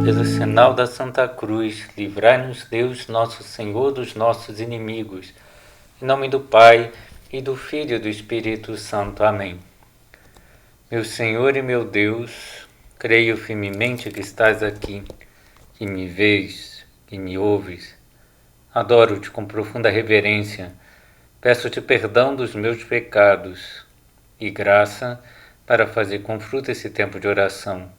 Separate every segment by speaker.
Speaker 1: Pelo sinal da Santa Cruz, livrai-nos Deus, nosso Senhor, dos nossos inimigos. Em nome do Pai, e do Filho e do Espírito Santo. Amém. Meu Senhor e meu Deus, creio firmemente que estás aqui, que me vês, que me ouves. Adoro-te com profunda reverência. Peço-te perdão dos meus pecados e graça para fazer com fruto esse tempo de oração.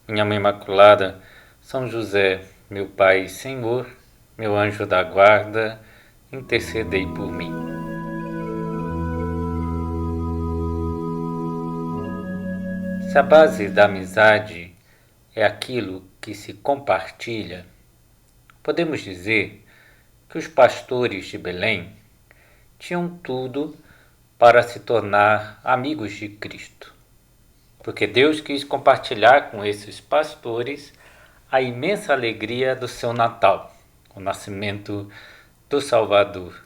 Speaker 1: Minha Mãe Imaculada, São José, meu Pai e Senhor, meu anjo da guarda, intercedei por mim. Se a base da amizade é aquilo que se compartilha, podemos dizer que os pastores de Belém tinham tudo para se tornar amigos de Cristo, porque Deus quis compartilhar com esses pastores a imensa alegria do seu Natal, o nascimento do Salvador,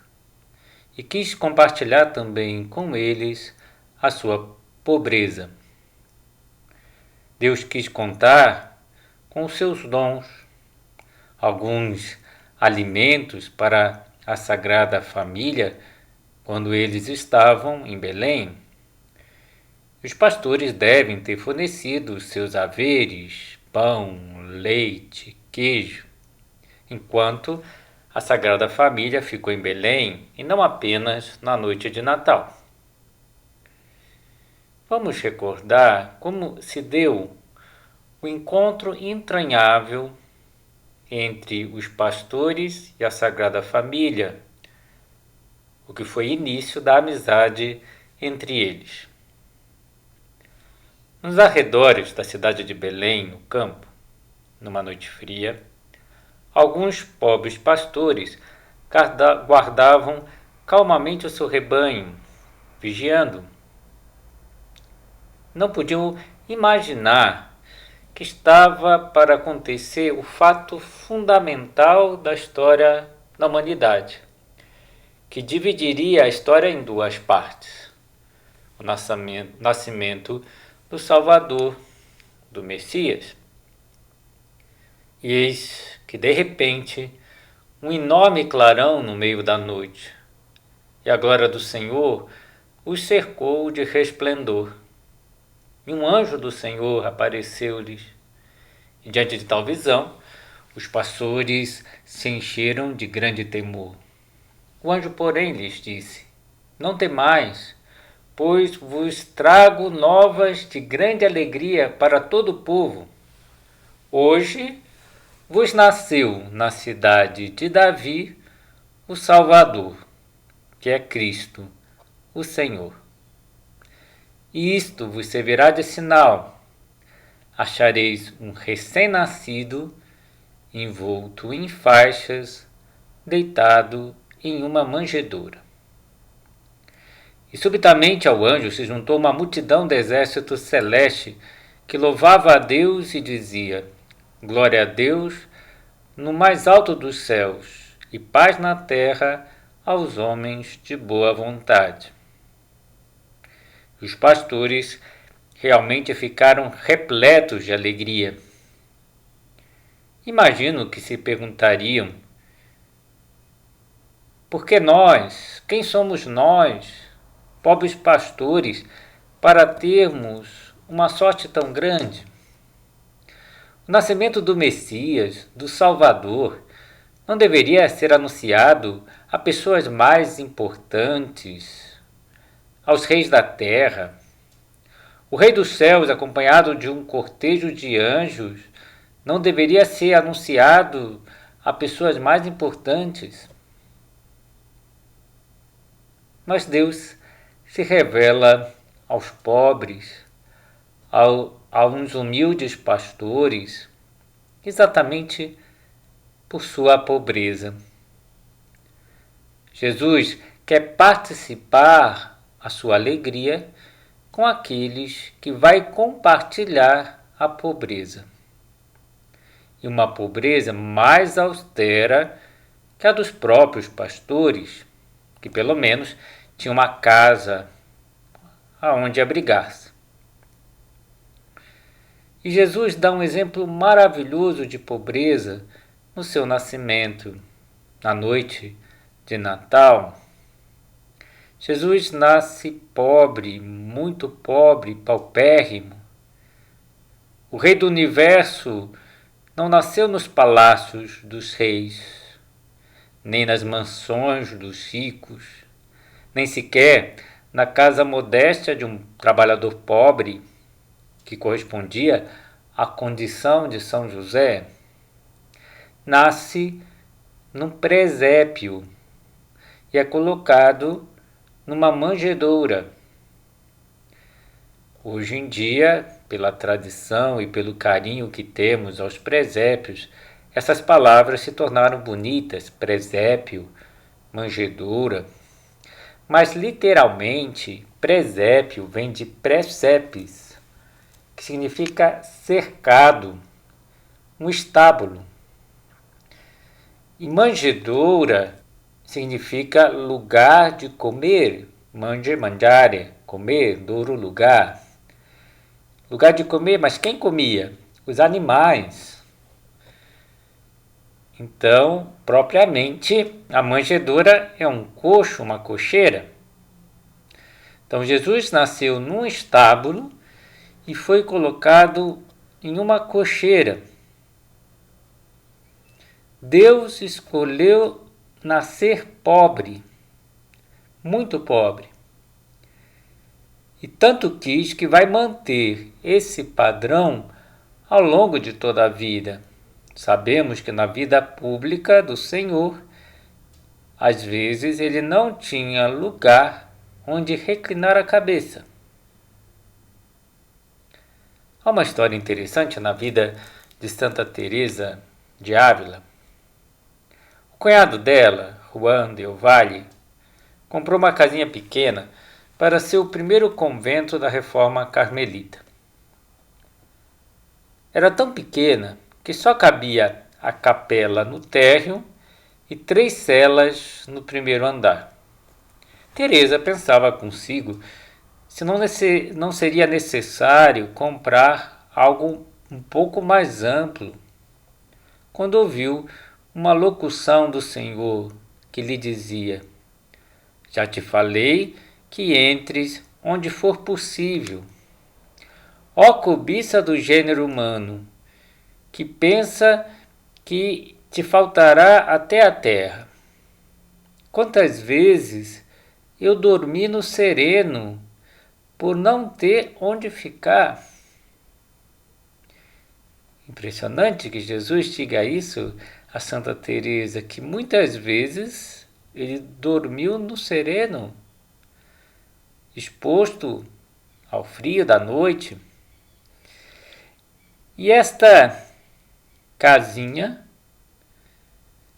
Speaker 1: e quis compartilhar também com eles a sua pobreza. Deus quis contar com os seus dons, alguns alimentos para a Sagrada Família quando eles estavam em Belém. Os pastores devem ter fornecido seus haveres, pão, leite, queijo, enquanto a Sagrada Família ficou em Belém e não apenas na noite de Natal. Vamos recordar como se deu o encontro entranhável entre os pastores e a Sagrada Família, o que foi início da amizade entre eles. Nos arredores da cidade de Belém, no campo, numa noite fria, alguns pobres pastores guardavam calmamente o seu rebanho, vigiando. Não podiam imaginar que estava para acontecer o fato fundamental da história da humanidade, que dividiria a história em duas partes: o nascimento do Salvador, do Messias. E eis que, de repente, um enorme clarão no meio da noite, e a glória do Senhor os cercou de resplendor. E um anjo do Senhor apareceu-lhes. E diante de tal visão, os pastores se encheram de grande temor. O anjo, porém, lhes disse: Não temais, pois vos trago novas de grande alegria para todo o povo. Hoje vos nasceu na cidade de Davi o Salvador, que é Cristo, o Senhor. E isto vos servirá de sinal: achareis um recém-nascido, envolto em faixas, deitado em uma manjedoura. E subitamente ao anjo se juntou uma multidão do exército celeste que louvava a Deus e dizia: Glória a Deus no mais alto dos céus e paz na terra aos homens de boa vontade. Os pastores realmente ficaram repletos de alegria. Imagino que se perguntariam: por que nós? Quem somos nós, pobres pastores, para termos uma sorte tão grande? O nascimento do Messias, do Salvador, não deveria ser anunciado a pessoas mais importantes, aos reis da terra? O Rei dos Céus, acompanhado de um cortejo de anjos, não deveria ser anunciado a pessoas mais importantes? Mas Deus se revela aos pobres, a uns humildes pastores, exatamente por sua pobreza. Jesus quer participar a sua alegria com aqueles que vai compartilhar a pobreza. E uma pobreza mais austera que a dos próprios pastores, que pelo menos tinham uma casa aonde abrigar-se. E Jesus dá um exemplo maravilhoso de pobreza no seu nascimento, na noite de Natal. Jesus nasce pobre, muito pobre, paupérrimo. O Rei do Universo não nasceu nos palácios dos reis, nem nas mansões dos ricos, nem sequer na casa modesta de um trabalhador pobre, que correspondia à condição de São José. Nasce num presépio e é colocado numa manjedoura. Hoje em dia, pela tradição e pelo carinho que temos aos presépios, essas palavras se tornaram bonitas, presépio, manjedoura. Mas literalmente, presépio vem de presepes, que significa cercado, um estábulo. E manjedoura significa lugar de comer, mangiare, comer, douro, lugar. Lugar de comer, mas quem comia? Os animais. Então, propriamente, a manjedoura é um coxo, uma cocheira. Então, Jesus nasceu num estábulo e foi colocado em uma cocheira. Deus escolheu nascer pobre, muito pobre. E tanto quis que vai manter esse padrão ao longo de toda a vida. Sabemos que na vida pública do Senhor, às vezes ele não tinha lugar onde reclinar a cabeça. Há uma história interessante na vida de Santa Teresa de Ávila. O cunhado dela, Juan del Valle, comprou uma casinha pequena para ser o primeiro convento da Reforma Carmelita. Era tão pequena que só cabia a capela no térreo e 3 celas no primeiro andar. Teresa pensava consigo se não seria necessário comprar algo um pouco mais amplo, quando ouviu uma locução do Senhor que lhe dizia: já te falei que entres onde for possível. Ó cobiça do gênero humano, que pensa que te faltará até a terra. Quantas vezes eu dormi no sereno por não ter onde ficar. Impressionante que Jesus diga isso a Santa Teresa, que muitas vezes ele dormiu no sereno, exposto ao frio da noite. E esta casinha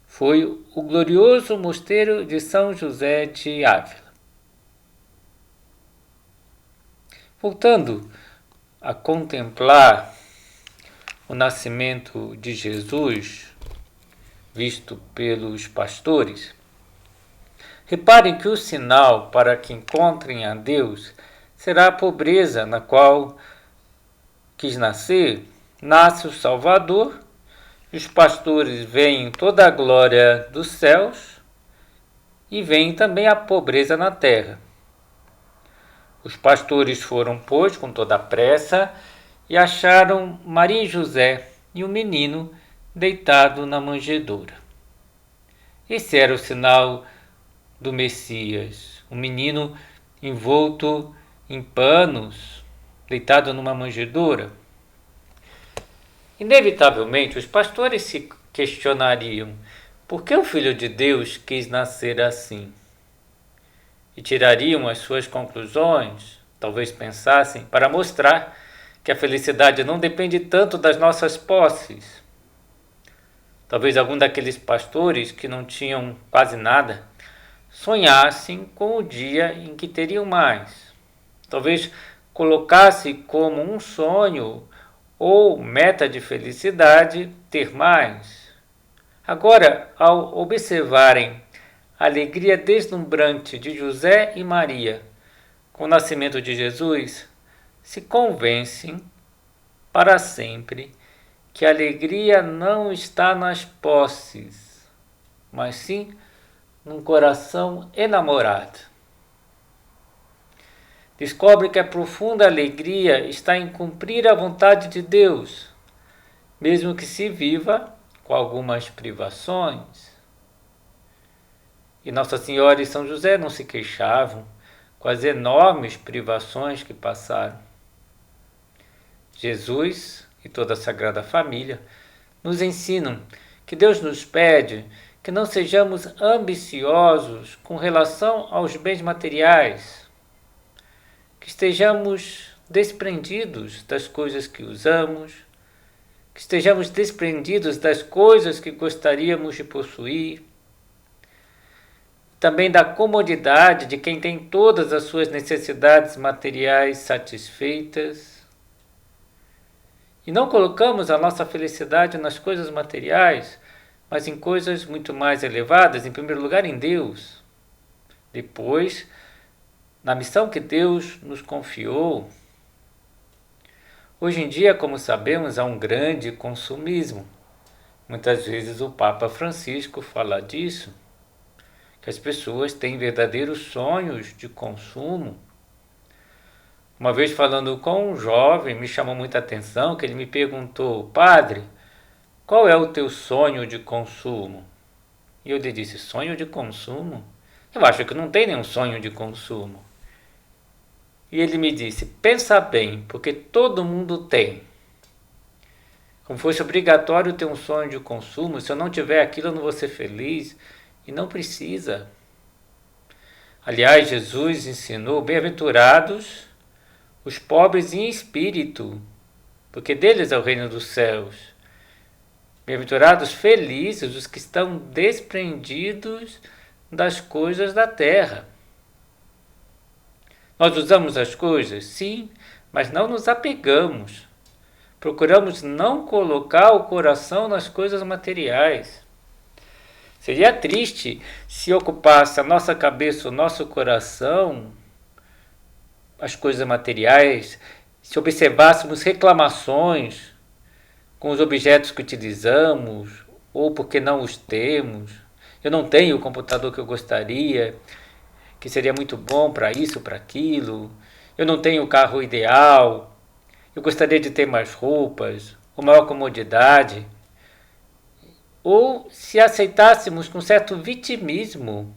Speaker 1: foi o glorioso mosteiro de São José de Ávila. Voltando a contemplar o nascimento de Jesus, visto pelos pastores, reparem que o sinal para que encontrem a Deus será a pobreza na qual quis nascer. Nasce o Salvador, e os pastores veem toda a glória dos céus e veem também a pobreza na terra. Os pastores foram, pois, com toda a pressa e acharam Maria e José e o menino deitado na manjedoura. Esse era o sinal do Messias, um menino envolto em panos, deitado numa manjedoura. Inevitavelmente, os pastores se questionariam por que o Filho de Deus quis nascer assim. E tirariam as suas conclusões, talvez pensassem, para mostrar que a felicidade não depende tanto das nossas posses. Talvez algum daqueles pastores que não tinham quase nada sonhassem com o dia em que teriam mais. Talvez colocasse como um sonho ou meta de felicidade ter mais. Agora, ao observarem a alegria deslumbrante de José e Maria com o nascimento de Jesus, se convencem para sempre que a alegria não está nas posses, mas sim num coração enamorado. Descobre que a profunda alegria está em cumprir a vontade de Deus, mesmo que se viva com algumas privações. E Nossa Senhora e São José não se queixavam com as enormes privações que passaram. Jesus e toda a Sagrada Família nos ensinam que Deus nos pede que não sejamos ambiciosos com relação aos bens materiais, que estejamos desprendidos das coisas que usamos, que estejamos desprendidos das coisas que gostaríamos de possuir, também da comodidade de quem tem todas as suas necessidades materiais satisfeitas. E não colocamos a nossa felicidade nas coisas materiais, mas em coisas muito mais elevadas, em primeiro lugar em Deus. Depois, na missão que Deus nos confiou. Hoje em dia, como sabemos, há um grande consumismo. Muitas vezes o Papa Francisco fala disso, que as pessoas têm verdadeiros sonhos de consumo. Uma vez falando com um jovem, me chamou muita atenção que ele me perguntou: padre, qual é o teu sonho de consumo? E eu lhe disse: sonho de consumo? Eu acho que não tem nenhum sonho de consumo. E ele me disse: pensa bem, porque todo mundo tem. Como fosse obrigatório ter um sonho de consumo, se eu não tiver aquilo eu não vou ser feliz. E não precisa. Aliás, Jesus ensinou: bem-aventurados os pobres em espírito, porque deles é o reino dos céus. Bem-aventurados, felizes os que estão desprendidos das coisas da terra. Nós usamos as coisas, sim, mas não nos apegamos. Procuramos não colocar o coração nas coisas materiais. Seria triste se ocupasse a nossa cabeça, o nosso coração, as coisas materiais, se observássemos reclamações com os objetos que utilizamos, ou porque não os temos. Eu não tenho o computador que eu gostaria, que seria muito bom para isso, para aquilo. Eu não tenho o carro ideal. Eu gostaria de ter mais roupas, ou maior comodidade. Ou se aceitássemos com certo vitimismo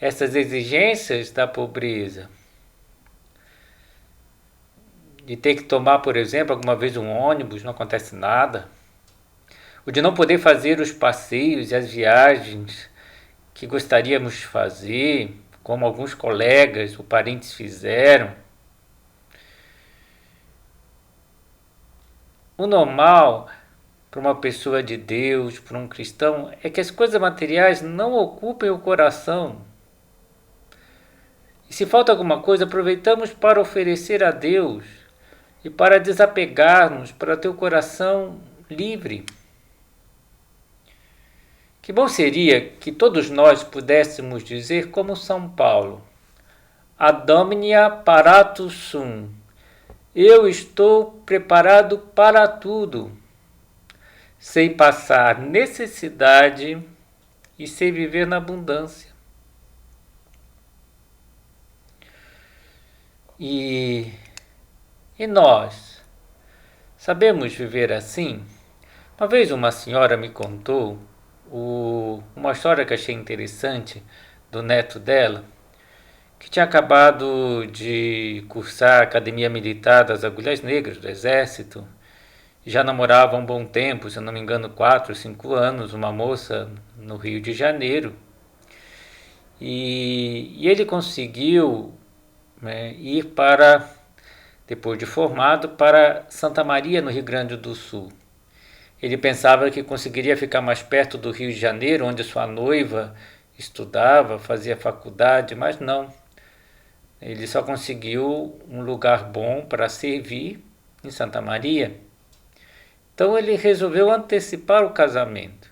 Speaker 1: essas exigências da pobreza. De ter que tomar, por exemplo, alguma vez um ônibus, não acontece nada. Ou de não poder fazer os passeios e as viagens que gostaríamos de fazer, como alguns colegas ou parentes fizeram. O normal para uma pessoa de Deus, para um cristão, é que as coisas materiais não ocupem o coração. E se falta alguma coisa, aproveitamos para oferecer a Deus e para desapegar-nos, para ter o coração livre. Que bom seria que todos nós pudéssemos dizer como São Paulo: Ad omnia paratus sum. Eu estou preparado para tudo. Sei passar necessidade e sei viver na abundância. E nós sabemos viver assim? Uma vez uma senhora me contou uma história que achei interessante do neto dela, que tinha acabado de cursar a Academia Militar das Agulhas Negras do Exército. Já namorava há um bom tempo, se eu não me engano 4 ou 5 anos, uma moça no Rio de Janeiro. E ele conseguiu, né, ir para, depois de formado, para Santa Maria, no Rio Grande do Sul. Ele pensava que conseguiria ficar mais perto do Rio de Janeiro, onde sua noiva estudava, fazia faculdade, mas não. Ele só conseguiu um lugar bom para servir em Santa Maria. Então ele resolveu antecipar o casamento.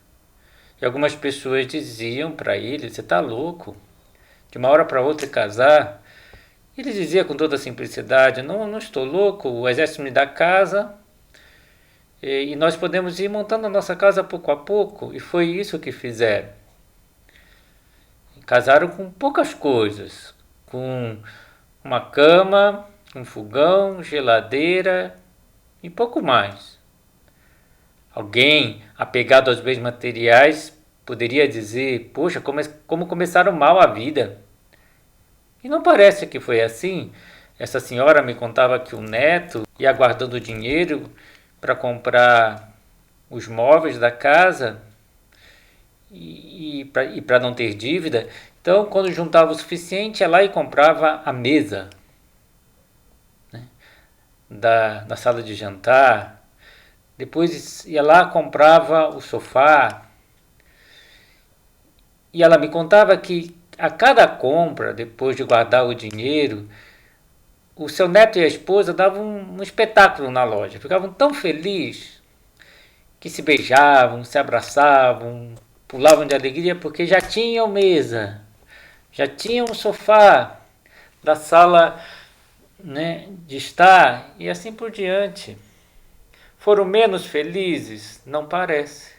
Speaker 1: E algumas pessoas diziam para ele: você está louco? De uma hora para outra casar? Ele dizia com toda simplicidade: não estou louco, o exército me dá casa, E nós podemos ir montando a nossa casa pouco a pouco, e foi isso que fizeram. Casaram com poucas coisas, com uma cama, um fogão, geladeira e pouco mais. Alguém apegado aos bens materiais poderia dizer: poxa, como começaram mal a vida. E não parece que foi assim. Essa senhora me contava que o neto ia guardando dinheiro para comprar os móveis da casa e para não ter dívida. Então, quando juntava o suficiente, ia lá e comprava a mesa, né, da sala de jantar. Depois ia lá, comprava o sofá. E ela me contava que a cada compra, depois de guardar o dinheiro, o seu neto e a esposa davam um espetáculo na loja. Ficavam tão felizes que se beijavam, se abraçavam, pulavam de alegria porque já tinham mesa, já tinham sofá da sala, né, de estar e assim por diante. Foram menos felizes? Não parece.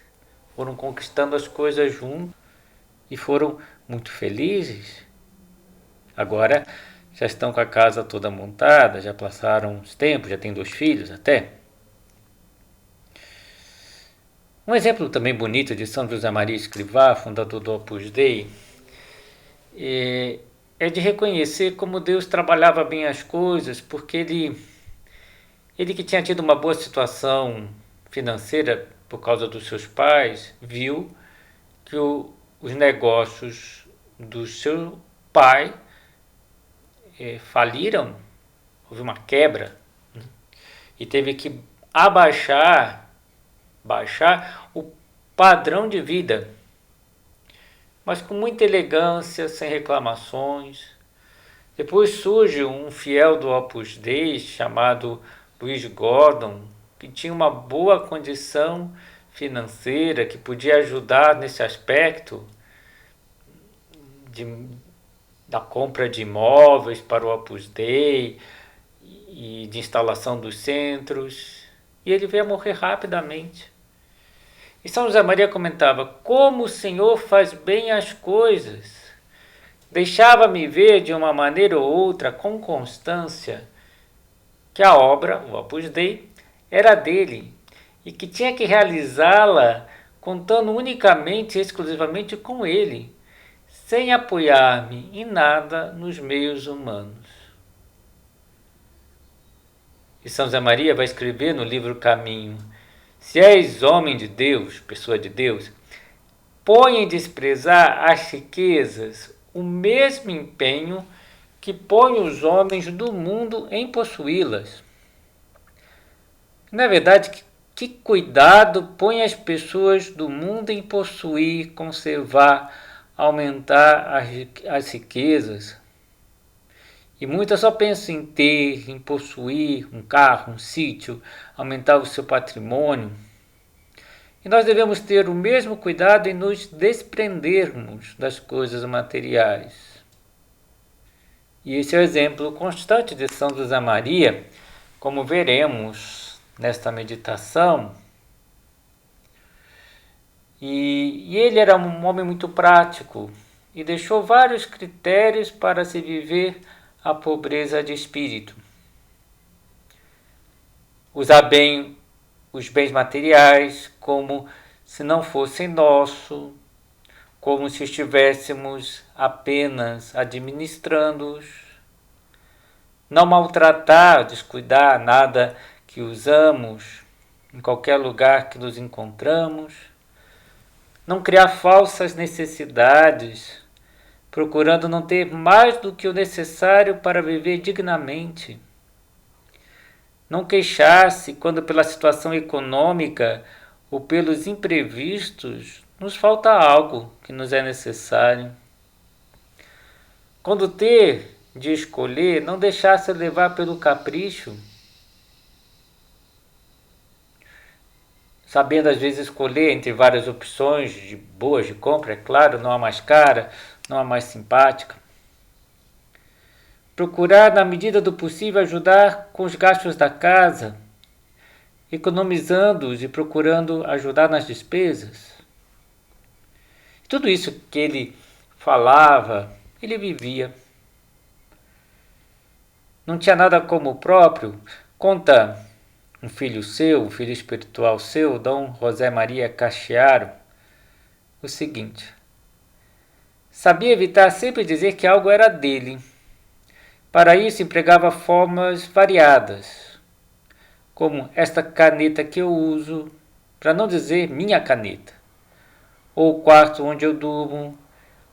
Speaker 1: Foram conquistando as coisas juntos e foram muito felizes. Agora já estão com a casa toda montada, já passaram uns tempos, já tem 2 filhos até. Um exemplo também bonito de São José Maria Escrivá, fundador do Opus Dei, é de reconhecer como Deus trabalhava bem as coisas, porque ele que tinha tido uma boa situação financeira por causa dos seus pais, viu que os negócios do seu pai faliram, houve uma quebra, né? E teve que baixar o padrão de vida, mas com muita elegância, sem reclamações. Depois surge um fiel do Opus Dei chamado Luiz Gordon, que tinha uma boa condição financeira, que podia ajudar nesse aspecto da compra de imóveis para o Opus Dei e de instalação dos centros. E ele veio a morrer rapidamente. E São José Maria comentava: como o Senhor faz bem as coisas. Deixava-me ver de uma maneira ou outra, com constância, que a obra, o Opus Dei, era dele e que tinha que realizá-la contando unicamente e exclusivamente com ele, sem apoiar-me em nada nos meios humanos. E São José Maria vai escrever no livro Caminho: se és homem de Deus, pessoa de Deus, põe em desprezar as riquezas o mesmo empenho que põe os homens do mundo em possuí-las. Na verdade, que cuidado põe as pessoas do mundo em possuir, conservar, aumentar as riquezas. E muitas só pensam em ter, em possuir um carro, um sítio, aumentar o seu patrimônio. E nós devemos ter o mesmo cuidado em nos desprendermos das coisas materiais. E esse é o exemplo constante de São José Maria, como veremos nesta meditação. E ele era um homem muito prático e deixou vários critérios para se viver a pobreza de espírito. Usar bem os bens materiais como se não fossem nosso, como se estivéssemos apenas administrando-os. Não maltratar, descuidar nada que usamos em qualquer lugar que nos encontramos. Não criar falsas necessidades, procurando não ter mais do que o necessário para viver dignamente. Não queixar-se quando pela situação econômica ou pelos imprevistos nos falta algo que nos é necessário. Quando ter de escolher, não deixar-se levar pelo capricho, sabendo às vezes escolher entre várias opções de boas de compra, é claro, não a mais cara, não a mais simpática. Procurar, na medida do possível, ajudar com os gastos da casa, economizando e procurando ajudar nas despesas. Tudo isso que ele falava, ele vivia. Não tinha nada como próprio. Conta um filho seu, um filho espiritual seu, Dom José Maria Caxiaro, o seguinte: sabia evitar sempre dizer que algo era dele. Para isso empregava formas variadas, como esta caneta que eu uso, para não dizer minha caneta, ou o quarto onde eu durmo,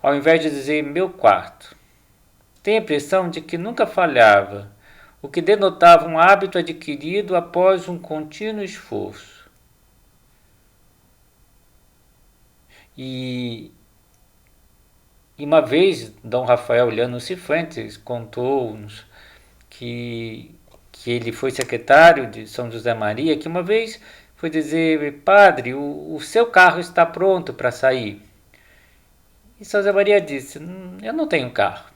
Speaker 1: ao invés de dizer meu quarto. Tenho a impressão de que nunca falhava, o que denotava um hábito adquirido após um contínuo esforço. E uma vez, Dom Rafael Llano Cifuentes contou-nos que ele foi secretário de São José Maria, que uma vez foi dizer: padre, o seu carro está pronto para sair. E São José Maria disse: eu não tenho carro.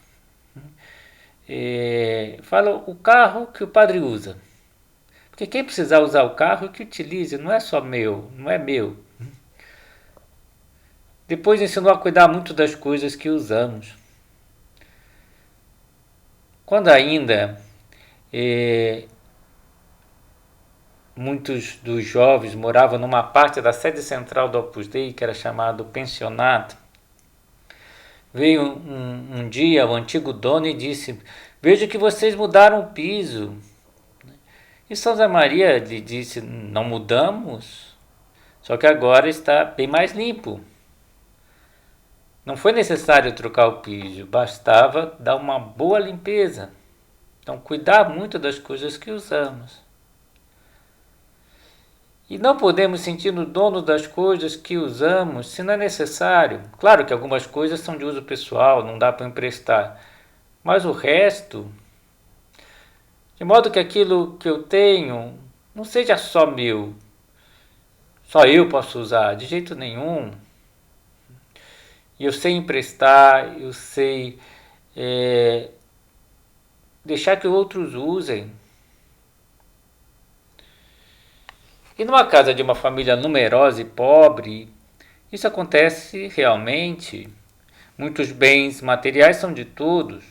Speaker 1: Fala o carro que o padre usa. Porque quem precisar usar o carro, que utilize, não é só meu, não é meu. Depois ensinou a cuidar muito das coisas que usamos. Quando ainda muitos dos jovens moravam numa parte da sede central do Opus Dei, que era chamado pensionato, veio um dia o antigo dono e disse: vejo que vocês mudaram o piso. E São José Maria lhe disse: não mudamos, só que agora está bem mais limpo. Não foi necessário trocar o piso, bastava dar uma boa limpeza. Então, cuidar muito das coisas que usamos. E não podemos sentir no dono das coisas que usamos se não é necessário. Claro que algumas coisas são de uso pessoal, não dá para emprestar. Mas o resto, de modo que aquilo que eu tenho não seja só meu. Só eu posso usar, de jeito nenhum. E eu sei emprestar, eu sei deixar que outros usem. E numa casa de uma família numerosa e pobre, isso acontece realmente. Muitos bens materiais são de todos.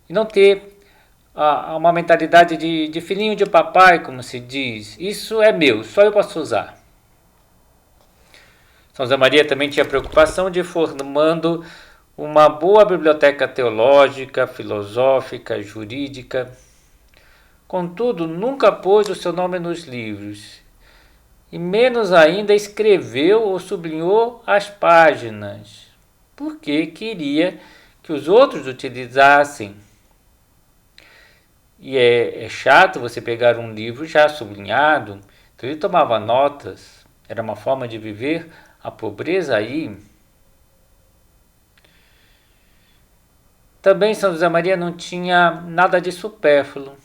Speaker 1: E não ter uma mentalidade de filhinho de papai, como se diz, isso é meu, só eu posso usar. São José Maria também tinha preocupação de formando uma boa biblioteca teológica, filosófica, jurídica. Contudo, nunca pôs o seu nome nos livros, e menos ainda escreveu ou sublinhou as páginas, porque queria que os outros utilizassem. E é chato você pegar um livro já sublinhado, então ele tomava notas, era uma forma de viver a pobreza aí. Também São José Maria não tinha nada de supérfluo.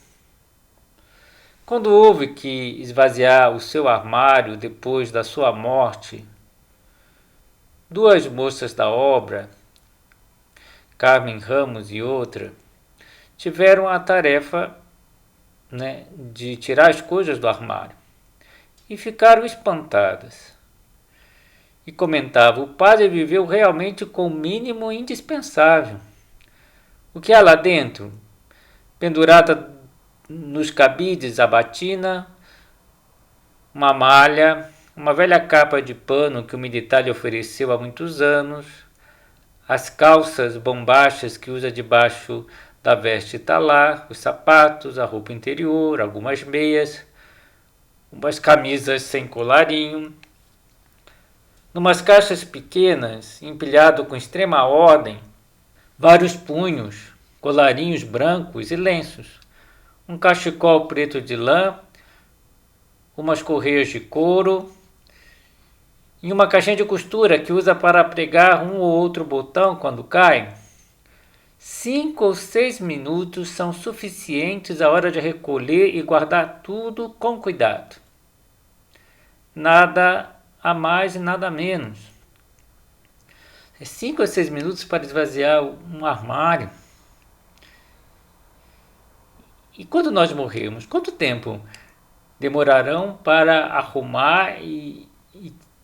Speaker 1: Quando houve que esvaziar o seu armário depois da sua morte, duas moças da obra, Carmen Ramos e outra, tiveram a tarefa de tirar as coisas do armário e ficaram espantadas. E comentava: o padre viveu realmente com o mínimo indispensável. O que há lá dentro? Pendurada nos cabides a batina, uma malha, uma velha capa de pano que o militar lhe ofereceu há muitos anos, as calças bombachas que usa debaixo da veste talar, os sapatos, a roupa interior, algumas meias, umas camisas sem colarinho. Numas caixas pequenas, empilhado com extrema ordem, vários punhos, colarinhos brancos e lenços, um cachecol preto de lã, umas correias de couro e uma caixinha de costura que usa para pregar um ou outro botão quando cai. 5 ou 6 minutos são suficientes à hora de recolher e guardar tudo com cuidado. Nada a mais e nada a menos. 5 ou 6 minutos para esvaziar um armário. E quando nós morrermos, quanto tempo demorarão para arrumar e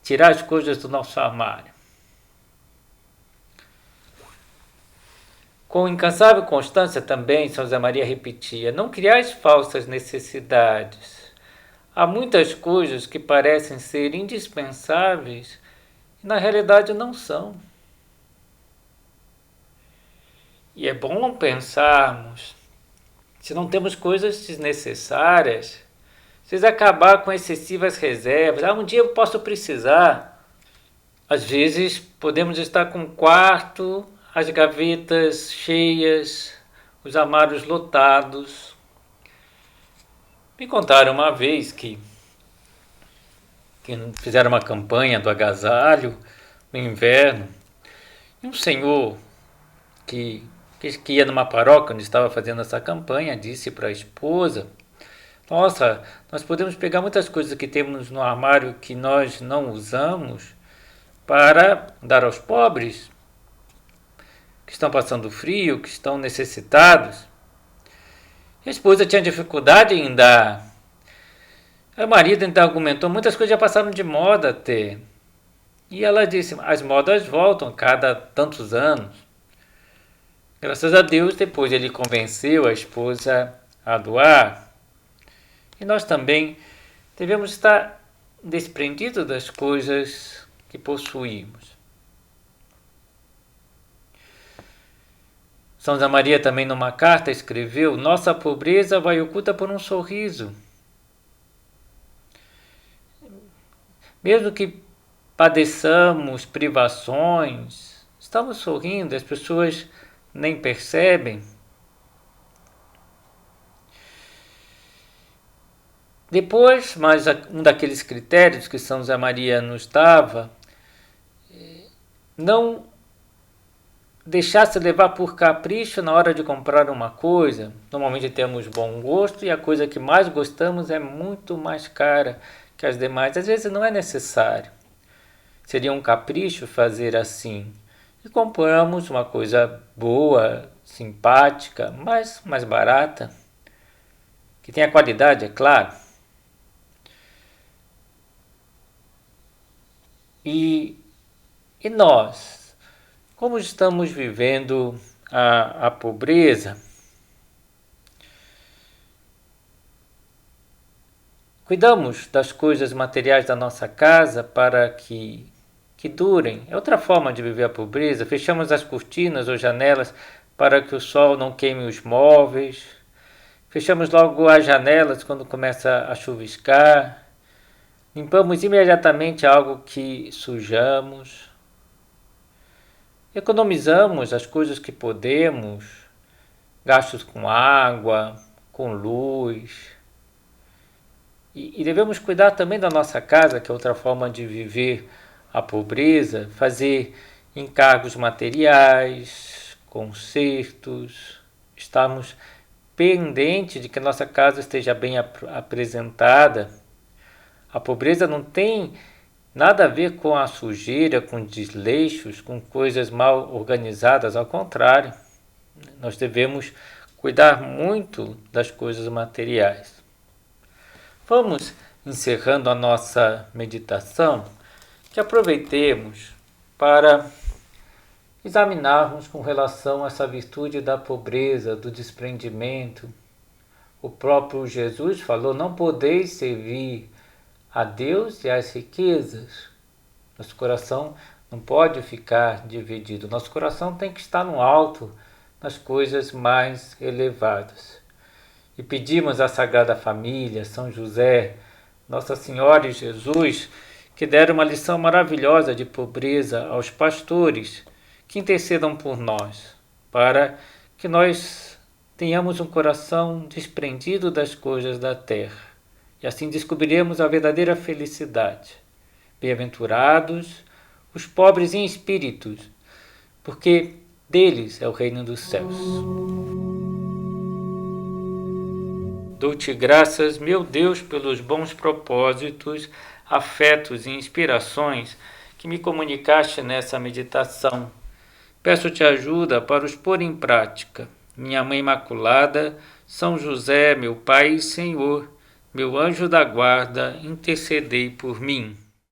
Speaker 1: tirar as coisas do nosso armário? Com incansável constância também, São José Maria repetia: não criais falsas necessidades. Há muitas coisas que parecem ser indispensáveis e na realidade não são. E é bom pensarmos, se não temos coisas desnecessárias, se acabar com excessivas reservas, um dia eu posso precisar. Às vezes podemos estar com o quarto, as gavetas cheias, os armários lotados. Me contaram uma vez que fizeram uma campanha do agasalho no inverno, e um senhor que ia numa paróquia onde estava fazendo essa campanha disse para a esposa: nossa, nós podemos pegar muitas coisas que temos no armário que nós não usamos para dar aos pobres que estão passando frio, que estão necessitados. E a esposa tinha dificuldade em dar. O marido então argumentou: muitas coisas já passaram de moda até. E ela disse: as modas voltam a cada tantos anos. Graças a Deus, depois ele convenceu a esposa a doar. E nós também devemos estar desprendidos das coisas que possuímos. São José Maria também numa carta escreveu: nossa pobreza vai oculta por um sorriso. Mesmo que padeçamos privações, estamos sorrindo, as pessoas nem percebem. Depois, mais um daqueles critérios que São José Maria nos dava, não deixar se levar por capricho na hora de comprar uma coisa. Normalmente temos bom gosto e a coisa que mais gostamos é muito mais cara que as demais. Às vezes não é necessário. Seria um capricho fazer assim. E compramos uma coisa boa, simpática, mas mais barata, que tenha qualidade, é claro. E nós, como estamos vivendo a pobreza? Cuidamos das coisas materiais da nossa casa para que durem. É outra forma de viver a pobreza. Fechamos as cortinas ou janelas para que o sol não queime os móveis. Fechamos logo as janelas quando começa a chuviscar. Limpamos imediatamente algo que sujamos. Economizamos as coisas que podemos, gastos com água, com luz. E devemos cuidar também da nossa casa, que é outra forma de viver a pobreza, fazer encargos materiais, consertos, estarmos pendentes de que a nossa casa esteja bem apresentada. A pobreza não tem nada a ver com a sujeira, com desleixos, com coisas mal organizadas, ao contrário. Nós devemos cuidar muito das coisas materiais. Vamos encerrando a nossa meditação, que aproveitemos para examinarmos com relação a essa virtude da pobreza, do desprendimento. O próprio Jesus falou: não podeis servir a Deus e às riquezas. Nosso coração não pode ficar dividido. Nosso coração tem que estar no alto, nas coisas mais elevadas. E pedimos à Sagrada Família, São José, Nossa Senhora e Jesus, que deram uma lição maravilhosa de pobreza aos pastores, que intercedam por nós, para que nós tenhamos um coração desprendido das coisas da terra. E assim descobriremos a verdadeira felicidade. Bem-aventurados os pobres em espíritos, porque deles é o reino dos céus. Dou-te graças, meu Deus, pelos bons propósitos, afetos e inspirações que me comunicaste nessa meditação. Peço-te ajuda para os pôr em prática. Minha Mãe Imaculada, São José, meu Pai e Senhor, meu anjo da guarda, intercedei por mim.